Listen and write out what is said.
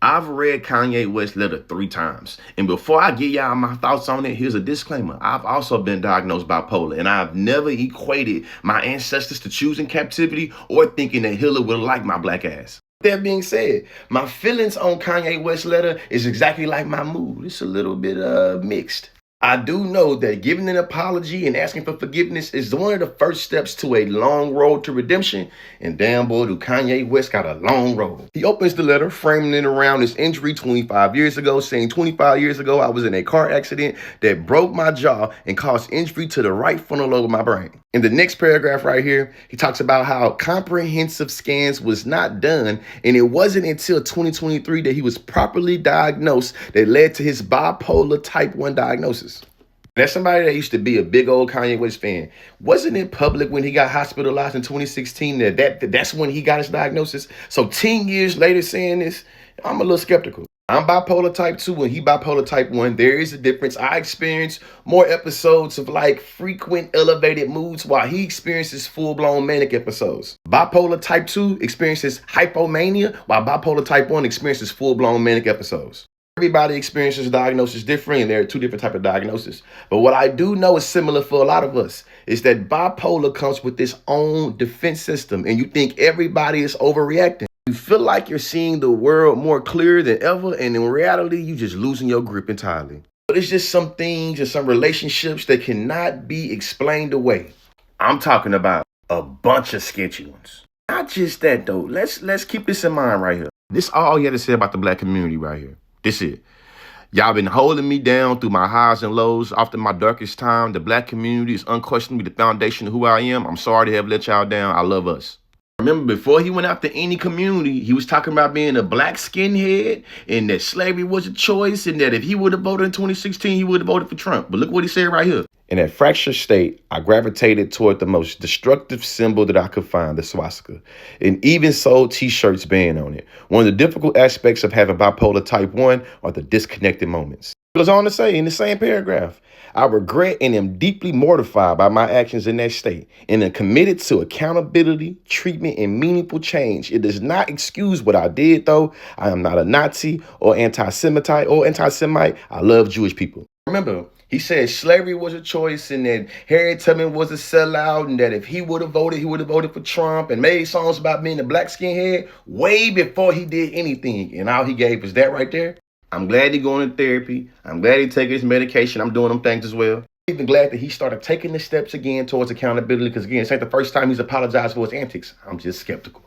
I've read Kanye West's letter 3 times. And before I give y'all my thoughts on it, here's a disclaimer. I've also been diagnosed bipolar, and I've never equated my ancestors to choosing captivity or thinking that Hitler would like my black ass. That being said, my feelings on Kanye West's letter is exactly like my mood. It's a little bit mixed. I do know that giving an apology and asking for forgiveness is one of the first steps to a long road to redemption. And damn boy, do Kanye West got a long road. He opens the letter, framing it around his injury 25 years ago, saying 25 years ago, I was in a car accident that broke my jaw and caused injury to the right frontal lobe of my brain. In the next paragraph right here, he talks about how comprehensive scans was not done, and it wasn't until 2023 that he was properly diagnosed that led to his bipolar type 1 diagnosis. That's somebody that used to be a big old Kanye West fan. Wasn't it public when he got hospitalized in 2016 that's when he got his diagnosis? So 10 years later saying this, I'm a little skeptical. I'm bipolar type 2 and he bipolar type 1. There is a difference. I experience more episodes of like frequent elevated moods while he experiences full-blown manic episodes. Bipolar type 2 experiences hypomania while bipolar type 1 experiences full-blown manic episodes. Everybody experiences diagnosis differently, and there are 2 different types of diagnoses. But what I do know is similar for a lot of us is that bipolar comes with its own defense system, and you think everybody is overreacting. You feel like you're seeing the world more clear than ever, and in reality, you're just losing your grip entirely. But it's just some things and some relationships that cannot be explained away. I'm talking about a bunch of sketchy ones. Not just that, though. Let's keep this in mind right here. This all you had to say about the black community right here. This it. Y'all been holding me down through my highs and lows. Often my darkest time, the black community is unquestionably the foundation of who I am. I'm sorry to have let y'all down. I love us. Remember, before he went after any community, he was talking about being a black skinhead and that slavery was a choice and that if he would have voted in 2016, he would have voted for Trump. But look what he said right here. In that fractured state, I gravitated toward the most destructive symbol that I could find, the swastika, and even sold t-shirts bearing on it. One of the difficult aspects of having bipolar type 1 are the disconnected moments. It goes on to say in the same paragraph, I regret and am deeply mortified by my actions in that state and am committed to accountability, treatment, and meaningful change. It does not excuse what I did, though. I am not a Nazi or anti-Semite. I love Jewish people. Remember, he said slavery was a choice and that Harriet Tubman was a sellout and that if he would have voted for Trump and made songs about being a black skinhead way before he did anything. And all he gave was that right there. I'm glad he's going to therapy. I'm glad he's taking his medication. I'm doing them things as well. I'm even glad that he started taking the steps again towards accountability because, again, this ain't the first time he's apologized for his antics. I'm just skeptical.